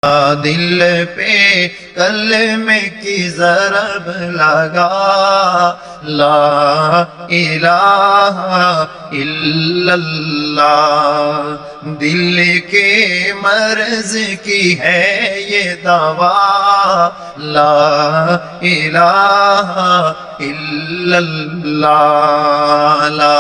دل پہ کلمے کی ضرب لگا، لا الہ الا اللہ، دل کے مرض کی ہے یہ دوا، لا الہ الا اللہ، لا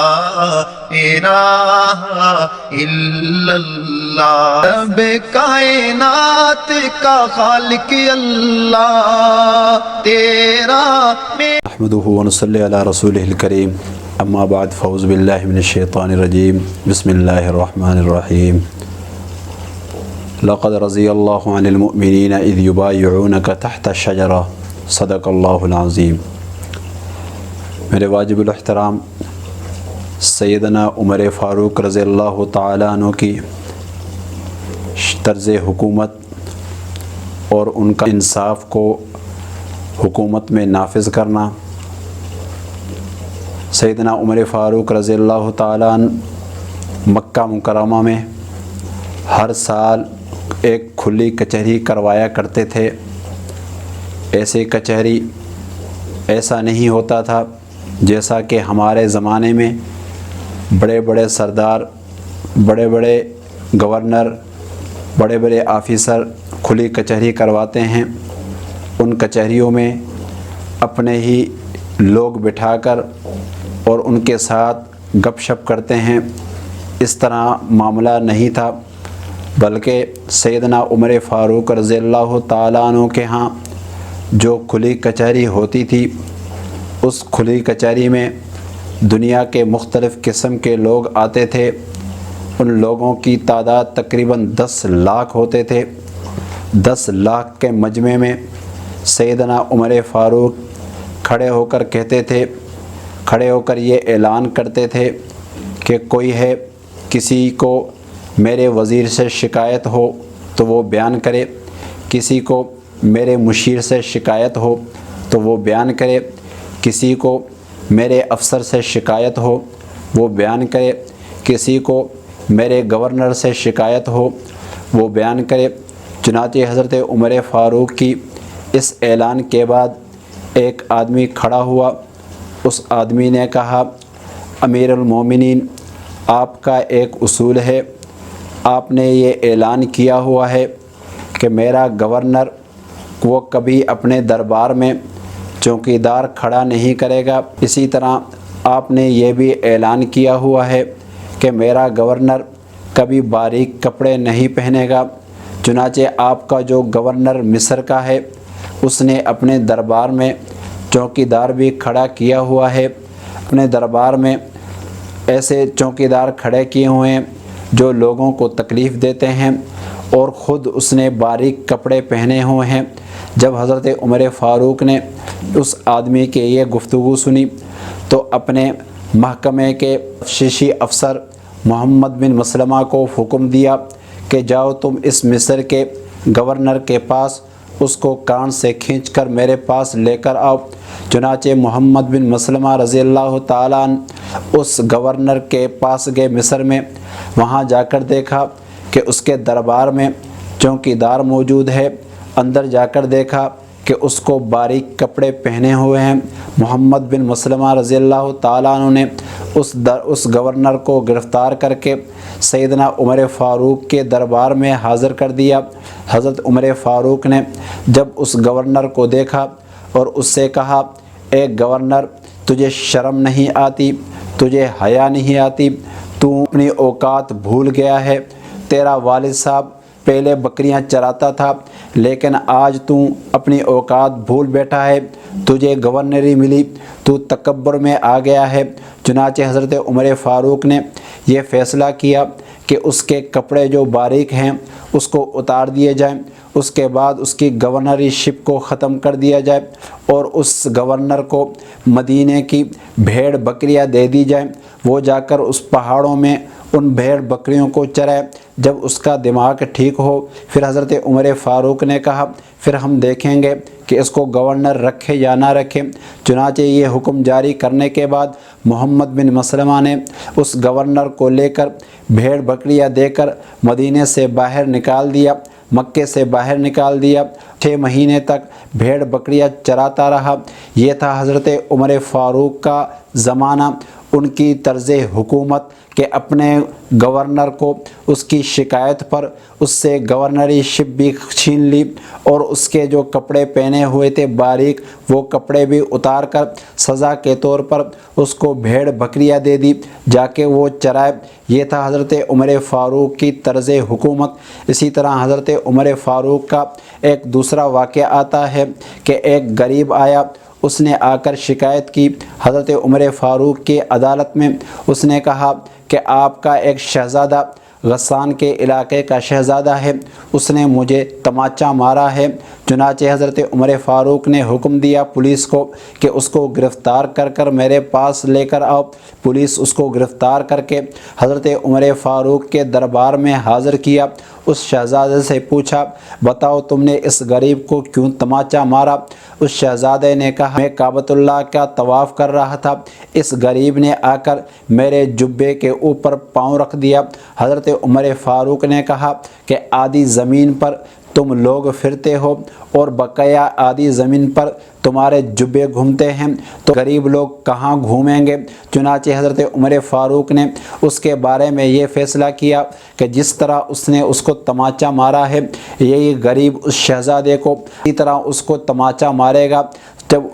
الہ الا اللہ، رب کائنات کا خالق اللہ تیرا نحمده ونصلی علی رسولہ الکریم، اما بعد فاعوذ باللہ من الشیطان الرجیم، بسم اللہ الرحمن الرحیم۔ لقد رضی اللہ عن المؤمنین اذ یبایعونک تحت الشجرہ، صدق اللہ العظیم۔ میرے واجب الاحترام سیدنا عمر فاروق رضی اللہ تعالیٰ عنہ کی طرز حکومت اور ان کا انصاف کو حکومت میں نافذ کرنا، سیدنا عمر فاروق رضی اللہ تعالیٰ عنہ مکہ مکرمہ میں ہر سال ایک کھلی کچہری کروایا کرتے تھے۔ ایسے کچہری ایسا نہیں ہوتا تھا جیسا کہ ہمارے زمانے میں بڑے بڑے سردار، بڑے بڑے گورنر، بڑے بڑے آفیسر کھلی کچہری کرواتے ہیں۔ ان کچہریوں میں اپنے ہی لوگ بٹھا کر اور ان کے ساتھ گپ شپ کرتے ہیں۔ اس طرح معاملہ نہیں تھا، بلکہ سیدنا عمر فاروق رضی اللہ تعالیٰ عنہ کے ہاں جو کھلی کچہری ہوتی تھی، اس کھلی کچہری میں دنیا کے مختلف قسم کے لوگ آتے تھے۔ ان لوگوں کی تعداد تقریباً 10 لاکھ ہوتے تھے۔ 10 لاکھ کے مجمع میں سیدنا عمر فاروق کھڑے ہو کر کہتے تھے، کھڑے ہو کر یہ اعلان کرتے تھے کہ کوئی ہے، کسی کو میرے وزیر سے شکایت ہو تو وہ بیان کرے، کسی کو میرے مشیر سے شکایت ہو تو وہ بیان کرے، کسی کو میرے افسر سے شکایت ہو وہ بیان کرے، کسی کو میرے گورنر سے شکایت ہو وہ بیان کرے۔ چنانچہ حضرت عمر فاروق کی اس اعلان کے بعد ایک آدمی کھڑا ہوا۔ اس آدمی نے کہا، امیر المومنین، آپ کا ایک اصول ہے، آپ نے یہ اعلان کیا ہوا ہے کہ میرا گورنر وہ کبھی اپنے دربار میں چوکیدار کھڑا نہیں کرے گا۔ اسی طرح آپ نے یہ بھی اعلان کیا ہوا ہے کہ میرا گورنر کبھی باریک کپڑے نہیں پہنے گا۔ چنانچہ آپ کا جو گورنر مصر کا ہے، اس نے اپنے دربار میں چوکیدار بھی کھڑا کیا ہوا ہے۔ اپنے دربار میں ایسے چوکیدار کھڑے کیے ہوئے ہیں جو لوگوں کو تکلیف دیتے ہیں، اور خود اس نے باریک کپڑے پہنے ہوئے ہیں۔ جب حضرت عمر فاروق نے اس آدمی کے یہ گفتگو سنی تو اپنے محکمے کے تفتیشی افسر محمد بن مسلمہ کو حکم دیا کہ جاؤ تم اس مصر کے گورنر کے پاس، اس کو کان سے کھینچ کر میرے پاس لے کر آؤ۔ چنانچہ محمد بن مسلمہ رضی اللہ تعالیٰ عنہ اس گورنر کے پاس گئے مصر میں۔ وہاں جا کر دیکھا کہ اس کے دربار میں چوکیدار موجود ہے۔ اندر جا کر دیکھا کہ اس کو باریک کپڑے پہنے ہوئے ہیں۔ محمد بن مسلمہ رضی اللہ تعالیٰ عنہ نے اس گورنر کو گرفتار کر کے سیدنا عمر فاروق کے دربار میں حاضر کر دیا۔ حضرت عمر فاروق نے جب اس گورنر کو دیکھا اور اس سے کہا، اے گورنر، تجھے شرم نہیں آتی، تجھے حیا نہیں آتی، تو اپنی اوقات بھول گیا ہے۔ تیرا والد صاحب پہلے بکریاں چراتا تھا، لیکن آج تو اپنی اوقات بھول بیٹھا ہے، تجھے گورنری ملی، تو تکبر میں آ گیا ہے۔ چنانچہ حضرت عمر فاروق نے یہ فیصلہ کیا کہ اس کے کپڑے جو باریک ہیں اس کو اتار دیے جائیں، اس کے بعد اس کی گورنری شپ کو ختم کر دیا جائے، اور اس گورنر کو مدینے کی بھیڑ بکریاں دے دی جائیں، وہ جا کر اس پہاڑوں میں ان بھیڑ بکریوں کو چرائے۔ جب اس کا دماغ ٹھیک ہو، پھر حضرت عمر فاروق نے کہا، پھر ہم دیکھیں گے کہ اس کو گورنر رکھے یا نہ رکھے۔ چنانچہ یہ حکم جاری کرنے کے بعد محمد بن مسلمہ نے اس گورنر کو لے کر بھیڑ بکریاں دے کر مدینے سے باہر نکال دیا، مکے سے باہر نکال دیا۔ 6 مہینے تک بھیڑ بکریاں چراتا رہا۔ یہ تھا حضرت عمر فاروق کا زمانہ۔ ان کی طرز حکومت کہ اپنے گورنر کو اس کی شکایت پر اس سے گورنری شپ بھی چھین لی، اور اس کے جو کپڑے پہنے ہوئے تھے باریک، وہ کپڑے بھی اتار کر سزا کے طور پر اس کو بھیڑ بکریاں دے دی جا کے وہ چرائے۔ یہ تھا حضرت عمر فاروق کی طرز حکومت۔ اسی طرح حضرت عمر فاروق کا ایک دوسرا واقعہ آتا ہے کہ ایک غریب آیا، اس نے آ کر شکایت کی حضرت عمر فاروق کی عدالت میں۔ اس نے کہا کہ آپ کا ایک شہزادہ غسان کے علاقے کا شہزادہ ہے، اس نے مجھے تماچا مارا ہے۔ چنانچہ حضرت عمر فاروق نے حکم دیا پولیس کو کہ اس کو گرفتار کر کر میرے پاس لے کر آؤ۔ پولیس اس کو گرفتار کر کے حضرت عمر فاروق کے دربار میں حاضر کیا۔ اس شہزادے سے پوچھا، بتاؤ تم نے اس غریب کو کیوں تماچا مارا؟ اس شہزادے نے کہا، میں کعبۃ اللہ کا طواف کر رہا تھا، اس غریب نے آ کر میرے جبے کے اوپر پاؤں رکھ دیا۔ حضرت عمر فاروق نے کہا کہ آدھی زمین پر تم لوگ پھرتے ہو اور بقیہ آدھی زمین پر تمہارے جبے گھومتے ہیں، تو غریب لوگ کہاں گھومیں گے؟ چنانچہ حضرت عمر فاروق نے اس کے بارے میں یہ فیصلہ کیا کہ جس طرح اس نے اس کو تماچا مارا ہے، یہی غریب اس شہزادے کو اسی طرح اس کو تماچا مارے گا۔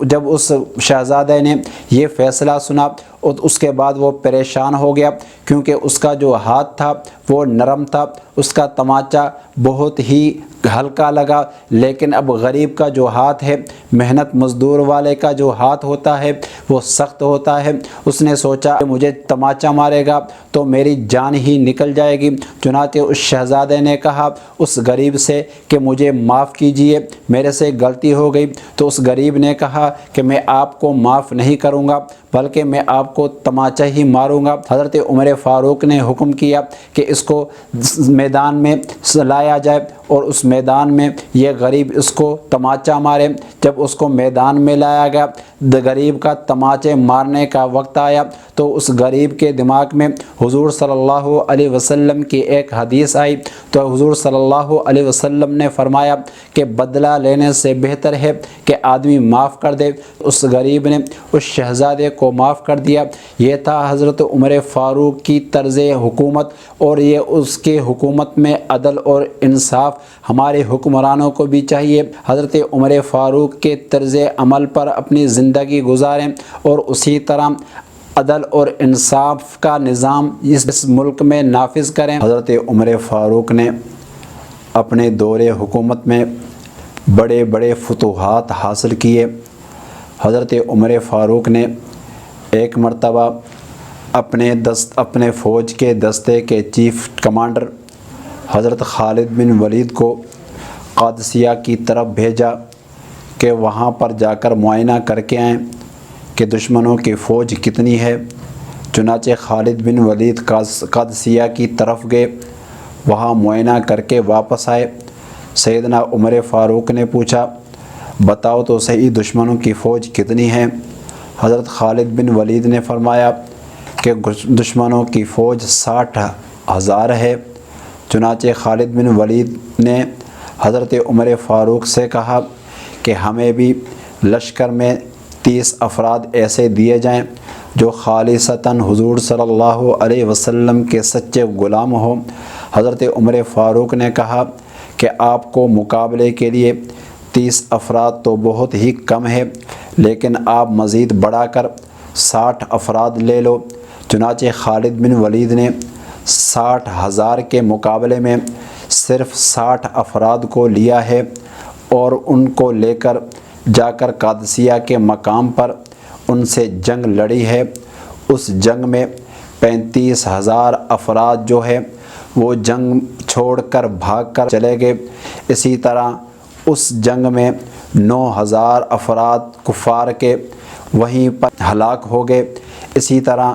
جب اس شہزادے نے یہ فیصلہ سنا اور اس کے بعد وہ پریشان ہو گیا، کیونکہ اس کا جو ہاتھ تھا وہ نرم تھا، اس کا تماچا بہت ہی ہلکا لگا، لیکن اب غریب کا جو ہاتھ ہے، محنت مزدور والے کا جو ہاتھ ہوتا ہے وہ سخت ہوتا ہے۔ اس نے سوچا کہ مجھے تماچا مارے گا تو میری جان ہی نکل جائے گی۔ چنانچہ اس شہزادے نے کہا اس غریب سے کہ مجھے معاف کیجئے، میرے سے غلطی ہو گئی۔ تو اس غریب نے کہا کہ میں آپ کو معاف نہیں کروں گا، بلکہ میں آپ کو تماچا ہی ماروں گا۔ حضرت عمر فاروق نے حکم کیا کہ اس کو میدان میں لایا جائے اور اس میدان میں یہ غریب اس کو تماچا مارے۔ جب اس کو میدان میں لایا گیا، غریب کا تماچے مارنے کا وقت آیا تو اس غریب کے دماغ میں حضور صلی اللہ علیہ وسلم کی ایک حدیث آئی۔ تو حضور صلی اللہ علیہ وسلم نے فرمایا کہ بدلہ لینے سے بہتر ہے کہ آدمی معاف کر دے۔ اس غریب نے اس شہزادے کو معاف کر دیا۔ یہ تھا حضرت عمر فاروق کی طرز حکومت، اور یہ اس کے حکومت میں عدل اور انصاف ہمارے حکمرانوں کو بھی چاہیے۔ حضرت عمر فاروق کے طرز عمل پر اپنی زندگی گزاریں اور اسی طرح عدل اور انصاف کا نظام اس ملک میں نافذ کریں۔ حضرت عمر فاروق نے اپنے دور حکومت میں بڑے بڑے فتوحات حاصل کیے۔ حضرت عمر فاروق نے ایک مرتبہ اپنے فوج کے دستے کے چیف کمانڈر حضرت خالد بن ولید کو قادسیہ کی طرف بھیجا کہ وہاں پر جا کر معائنہ کر کے آئیں کہ دشمنوں کی فوج کتنی ہے۔ چنانچہ خالد بن ولید قادسیہ کی طرف گئے، وہاں معائنہ کر کے واپس آئے۔ سیدنا عمر فاروق نے پوچھا، بتاؤ تو صحیح دشمنوں کی فوج کتنی ہے؟ حضرت خالد بن ولید نے فرمایا کہ دشمنوں کی فوج 60,000 ہے۔ چنانچہ خالد بن ولید نے حضرت عمر فاروق سے کہا کہ ہمیں بھی لشکر میں 30 افراد ایسے دیے جائیں جو خالصتاً حضور صلی اللہ علیہ وسلم کے سچے غلام ہوں۔ حضرت عمر فاروق نے کہا کہ آپ کو مقابلے کے لیے 30 افراد تو بہت ہی کم ہے، لیکن آپ مزید بڑھا کر 60 افراد لے لو۔ چنانچہ خالد بن ولید نے 60,000 کے مقابلے میں صرف 60 افراد کو لیا ہے اور ان کو لے کر جا کر قادسیہ کے مقام پر ان سے جنگ لڑی ہے۔ اس جنگ میں 35,000 افراد جو ہے وہ جنگ چھوڑ کر بھاگ کر چلے گئے۔ اسی طرح اس جنگ میں 9,000 افراد کفار کے وہیں پر ہلاک ہو گئے۔ اسی طرح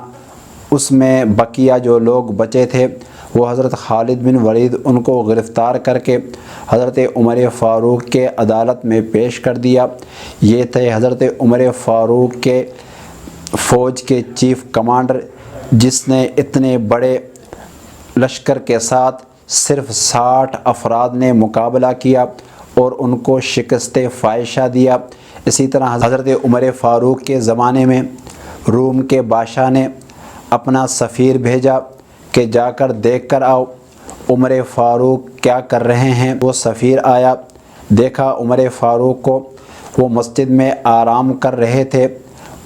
اس میں بقیہ جو لوگ بچے تھے وہ حضرت خالد بن ولید ان کو گرفتار کر کے حضرت عمر فاروق کے عدالت میں پیش کر دیا۔ یہ تھے حضرت عمر فاروق کے فوج کے چیف کمانڈر، جس نے اتنے بڑے لشکر کے ساتھ صرف 60 افراد نے مقابلہ کیا اور ان کو شکست فائشہ دیا۔ اسی طرح حضرت عمر فاروق کے زمانے میں روم کے بادشاہ نے اپنا سفیر بھیجا کہ جا کر دیکھ کر آؤ عمر فاروق کیا کر رہے ہیں۔ وہ سفیر آیا، دیکھا عمر فاروق کو، وہ مسجد میں آرام کر رہے تھے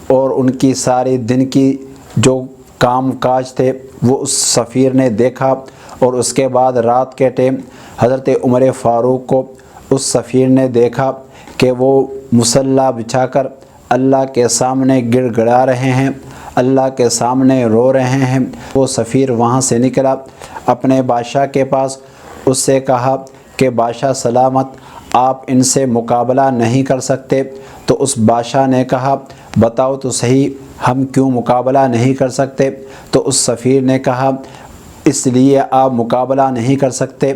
اور ان کی ساری دن کی جو کام کاج تھے وہ اس سفیر نے دیکھا، اور اس کے بعد رات کے ٹائم حضرت عمر فاروق کو اس سفیر نے دیکھا کہ وہ مصلی بچھا کر اللہ کے سامنے گڑ گڑا رہے ہیں، اللہ کے سامنے رو رہے ہیں۔ وہ سفیر وہاں سے نکلا اپنے بادشاہ کے پاس، اس سے کہا کہ بادشاہ سلامت، آپ ان سے مقابلہ نہیں کر سکتے؟ تو اس بادشاہ نے کہا بتاؤ تو صحیح ہم کیوں مقابلہ نہیں کر سکتے؟ تو اس سفیر نے کہا اس لیے آپ مقابلہ نہیں کر سکتے،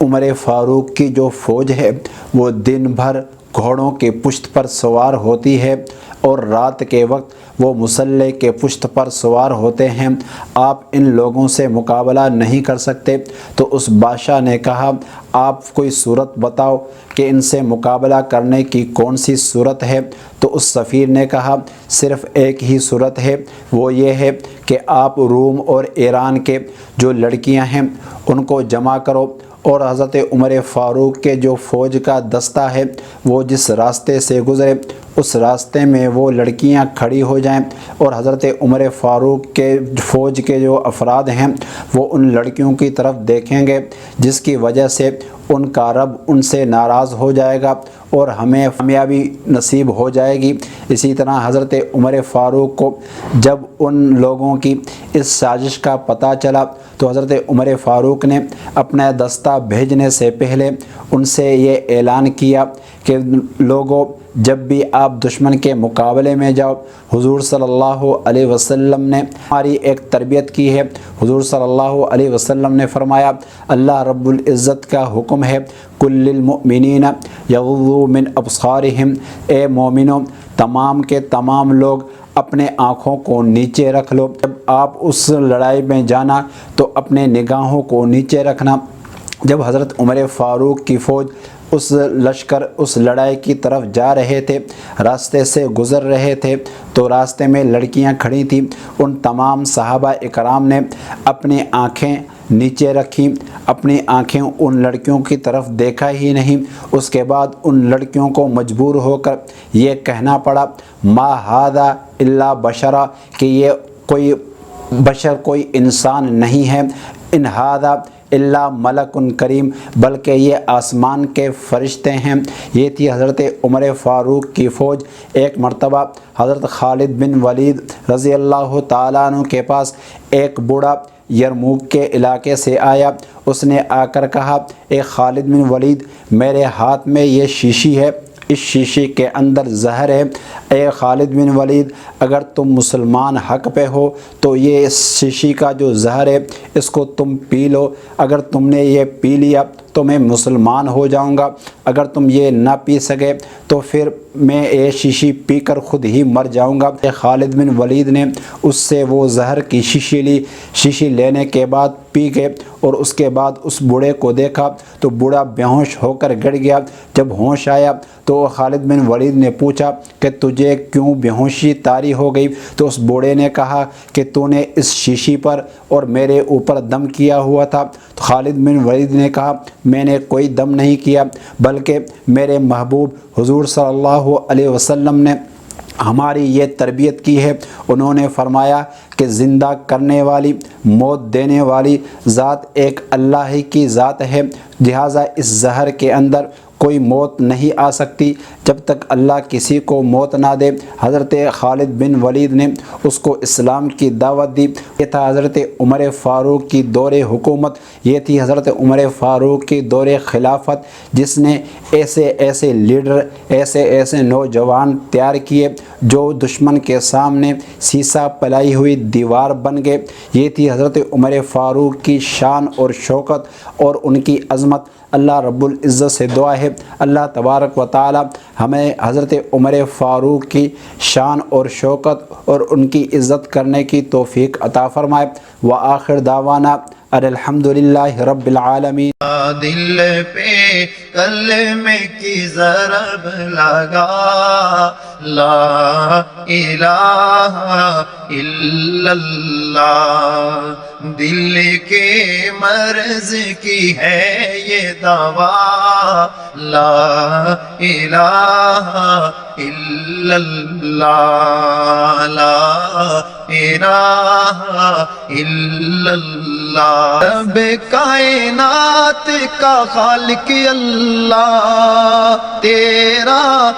عمر فاروق کی جو فوج ہے وہ دن بھر گھوڑوں کے پشت پر سوار ہوتی ہے اور رات کے وقت وہ مسلح کے پشت پر سوار ہوتے ہیں، آپ ان لوگوں سے مقابلہ نہیں کر سکتے۔ تو اس بادشاہ نے کہا آپ کوئی صورت بتاؤ کہ ان سے مقابلہ کرنے کی کون سی صورت ہے؟ تو اس سفیر نے کہا صرف ایک ہی صورت ہے، وہ یہ ہے کہ آپ روم اور ایران کے جو لڑکیاں ہیں ان کو جمع کرو، اور حضرت عمر فاروق کے جو فوج کا دستہ ہے وہ جس راستے سے گزرے اس راستے میں وہ لڑکیاں کھڑی ہو جائیں، اور حضرت عمر فاروق کے فوج کے جو افراد ہیں وہ ان لڑکیوں کی طرف دیکھیں گے، جس کی وجہ سے ان کا رب ان سے ناراض ہو جائے گا اور ہمیں کامیابی نصیب ہو جائے گی۔ اسی طرح حضرت عمر فاروق کو جب ان لوگوں کی اس سازش کا پتہ چلا تو حضرت عمر فاروق نے اپنا دستہ بھیجنے سے پہلے ان سے یہ اعلان کیا کہ لوگوں جب بھی آپ دشمن کے مقابلے میں جاؤ، حضور صلی اللہ علیہ وسلم نے ہماری ایک تربیت کی ہے۔ حضور صلی اللہ علیہ وسلم نے فرمایا اللہ رب العزت کا حکم ہے کل للمؤمنین یغضوا من ابصارہم، اے مومنوں تمام کے تمام لوگ اپنے آنکھوں کو نیچے رکھ لو، جب آپ اس لڑائی میں جانا تو اپنے نگاہوں کو نیچے رکھنا۔ جب حضرت عمر فاروق کی فوج اس لشکر اس لڑائی کی طرف جا رہے تھے، راستے سے گزر رہے تھے تو راستے میں لڑکیاں کھڑی تھیں، ان تمام صحابہ اکرام نے اپنی آنکھیں نیچے رکھی، اپنی آنکھیں ان لڑکیوں کی طرف دیکھا ہی نہیں۔ اس کے بعد ان لڑکیوں کو مجبور ہو کر یہ کہنا پڑا ما ھذا الا بشرا، کہ یہ کوئی بشر کوئی انسان نہیں ہے، ان ھذا الا ملک کریم، بلکہ یہ آسمان کے فرشتے ہیں۔ یہ تھی حضرت عمر فاروق کی فوج۔ ایک مرتبہ حضرت خالد بن ولید رضی اللہ تعالیٰ عنہ کے پاس ایک بوڑھا یرموک کے علاقے سے آیا، اس نے آ کر کہا اے خالد بن ولید میرے ہاتھ میں یہ شیشی ہے، اس شیشی کے اندر زہر ہے، اے خالد بن ولید اگر تم مسلمان حق پہ ہو تو یہ اس شیشی کا جو زہر ہے اس کو تم پی لو، اگر تم نے یہ پی لیا تو میں مسلمان ہو جاؤں گا، اگر تم یہ نہ پی سکے تو پھر میں یہ شیشی پی کر خود ہی مر جاؤں گا۔ خالد بن ولید نے اس سے وہ زہر کی شیشی لی، شیشی لینے کے بعد پی گئے، اور اس کے بعد اس بوڑھے کو دیکھا تو بوڑھا بے ہوش ہو کر گڑ گیا۔ جب ہوش آیا تو خالد بن ولید نے پوچھا کہ تجھے کیوں بے ہوشی طاری ہو گئی؟ تو اس بوڑھے نے کہا کہ تو نے اس شیشی پر اور میرے اوپر دم کیا ہوا تھا۔ تو خالد بن ولید نے کہا میں نے کوئی دم نہیں کیا، بلکہ میرے محبوب حضور صلی اللہ علیہ وسلم نے ہماری یہ تربیت کی ہے، انہوں نے فرمایا کہ زندہ کرنے والی موت دینے والی ذات ایک اللہ ہی کی ذات ہے، لہٰذا اس زہر کے اندر کوئی موت نہیں آ سکتی جب تک اللہ کسی کو موت نہ دے۔ حضرت خالد بن ولید نے اس کو اسلام کی دعوت دی۔ یہ تھا حضرت عمر فاروق کی دور حکومت، یہ تھی حضرت عمر فاروق کی دور خلافت، جس نے ایسے ایسے لیڈر، ایسے ایسے نوجوان تیار کیے جو دشمن کے سامنے سیسا پلائی ہوئی دیوار بن گئے۔ یہ تھی حضرت عمر فاروق کی شان اور شوکت اور ان کی عظمت۔ اللہ رب العزت سے دعا ہے اللہ تبارک و تعالی ہمیں حضرت عمر فاروق کی شان اور شوکت اور ان کی عزت کرنے کی توفیق عطا فرمائے۔ وآخر دعوانا الحمدللہ رب العالمین۔ دل پہ کلمے کی ضرب لگا، لا الہ الا اللہ، دل کے مرض کی ہے یہ دوا، لا الہ الا اللہ، لا الہ الا اللہ۔ رب کائنات کا خالق اللہ تیرا